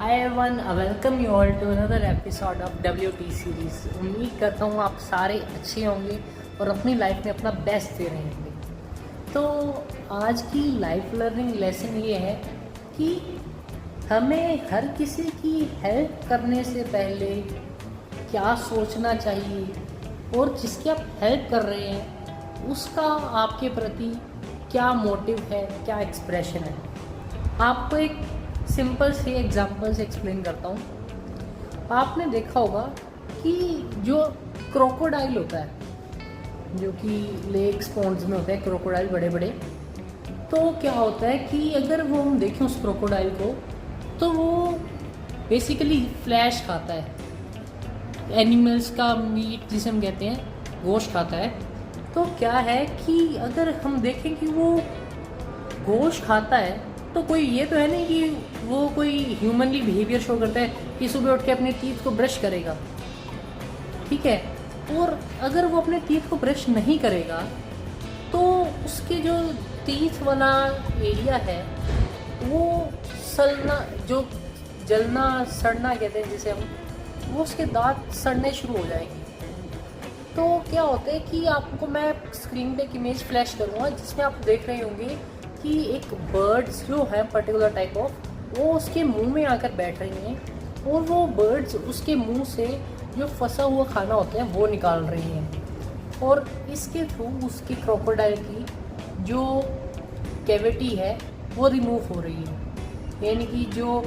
Hi everyone, welcome you all to another episode of WT series. उम्मीद करता हूँ आप सारे अच्छे होंगे और अपनी लाइफ में अपना बेस्ट दे रहे होंगे। तो आज की लाइफ लर्निंग लेसन ये है कि हमें हर किसी की हेल्प करने से पहले क्या सोचना चाहिए और जिसकी आप हेल्प कर रहे हैं उसका आपके प्रति क्या मोटिव है, क्या एक्सप्रेशन है। आपको एक सिंपल से एग्जांपल से एक्सप्लेन करता हूँ। आपने देखा होगा कि जो क्रोकोडाइल होता है, जो कि लेक्स पॉन्ड्स में होता है क्रोकोडाइल बड़े बड़े, तो क्या होता है कि अगर वो हम देखें उस क्रोकोडाइल को तो वो बेसिकली फ्लैश खाता है, एनिमल्स का मीट जिसे हम कहते हैं गोश्त खाता है। तो क्या है कि अगर हम देखें कि वो गोश्त खाता है तो कोई ये तो है नहीं कि वो कोई ह्यूमनली बिहेवियर शो करता है कि सुबह उठ के अपने टीथ को ब्रश करेगा, ठीक है। और अगर वो अपने टीथ को ब्रश नहीं करेगा तो उसके जो टीथ वाला एरिया है वो सड़ना, जो जलना सड़ना कहते हैं जिसे हम, वो उसके दांत सड़ने शुरू हो जाएंगे। तो क्या होता है कि आपको मैं स्क्रीन पे एक इमेज फ्लैश करूँगा जिसमें आप देख रहे होंगे कि एक बर्ड्स जो है पर्टिकुलर टाइप ऑफ, वो उसके मुंह में आकर बैठ रही हैं और वो बर्ड्स उसके मुंह से जो फंसा हुआ खाना होता है वो निकाल रही हैं और इसके थ्रू उसकी क्रोकोडाइल की जो कैविटी है वो रिमूव हो रही है, यानी कि जो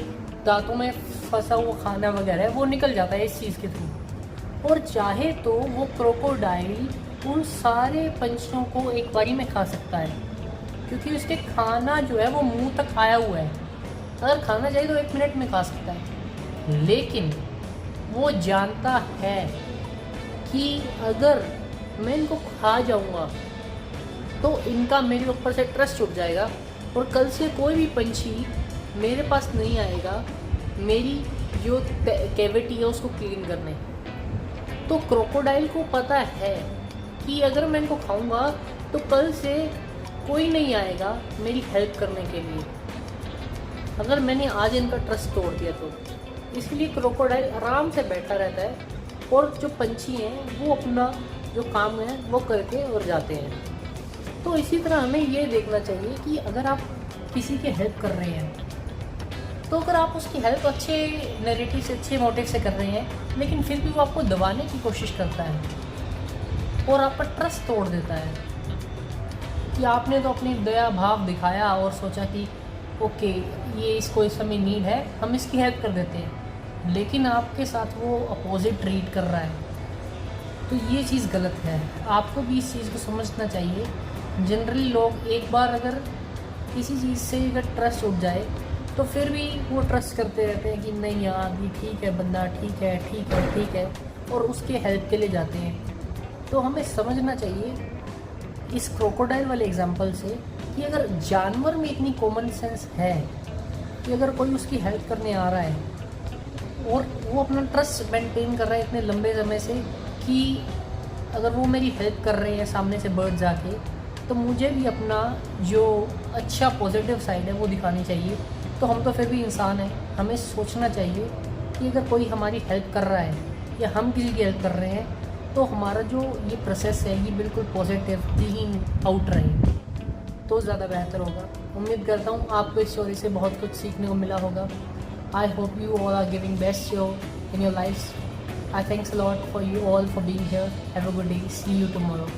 दांतों में फंसा हुआ खाना वगैरह है वो निकल जाता है इस चीज़ के थ्रू। और चाहे तो वो क्रोकोडाइल उन सारे पंछियों को एक बारी में खा सकता है क्योंकि उसके खाना जो है वो मुंह तक आया हुआ है। अगर खाना चाहिए तो 1 मिनट में खा सकता है, लेकिन वो जानता है कि अगर मैं इनको खा जाऊंगा तो इनका मेरे ऊपर से ट्रस्ट उठ जाएगा और कल से कोई भी पंछी मेरे पास नहीं आएगा मेरी जो कैविटी है उसको क्लीन करने। तो क्रोकोडाइल को पता है कि अगर मैं इनको खाऊंगा तो कल से कोई नहीं आएगा मेरी हेल्प करने के लिए, अगर मैंने आज इनका ट्रस्ट तोड़ दिया तो। इसलिए क्रोकोडाइल आराम से बैठा रहता है और जो पंछी हैं वो अपना जो काम है वो करके और जाते हैं। तो इसी तरह हमें ये देखना चाहिए कि अगर आप किसी की हेल्प कर रहे हैं तो अगर आप उसकी हेल्प अच्छे नैरेटिव से, अच्छे मोटिव से कर रहे हैं, लेकिन फिर भी वो आपको दबाने की कोशिश करता है और आप पर ट्रस्ट तोड़ देता है कि आपने तो अपनी दया भाव दिखाया और सोचा कि ओके ये इसको इस समय नीड है, हम इसकी हेल्प कर देते हैं, लेकिन आपके साथ वो अपोजिट ट्रीट कर रहा है। तो ये चीज़ गलत है, आपको भी इस चीज़ को समझना चाहिए। जनरली लोग एक बार अगर किसी चीज़ से अगर ट्रस्ट उठ जाए तो फिर भी वो ट्रस्ट करते रहते हैं कि नहीं यार ये ठीक है, बंदा ठीक है ठीक है ठीक है, और उसके हेल्प के लिए जाते हैं। तो हमें समझना चाहिए इस क्रोकोडाइल वाले एग्जांपल से कि अगर जानवर में इतनी कॉमन सेंस है कि अगर कोई उसकी हेल्प करने आ रहा है और वो अपना ट्रस्ट मेंटेन कर रहा है इतने लंबे समय से कि अगर वो मेरी हेल्प कर रहे हैं सामने से बर्ड जाके, तो मुझे भी अपना जो अच्छा पॉजिटिव साइड है वो दिखानी चाहिए। तो हम तो फिर भी इंसान हैं, हमें सोचना चाहिए कि अगर कोई हमारी हेल्प कर रहा है या हम किसी की हेल्प कर रहे हैं तो हमारा जो ये प्रोसेस है ये बिल्कुल पॉजिटिव क्लीन आउट रहे तो ज़्यादा बेहतर होगा। उम्मीद करता हूँ आपको इस स्टोरी से बहुत कुछ सीखने को मिला होगा। I hope you all are giving best show in your life. I thanks a lot for you all for being here. Have a good day, see you tomorrow.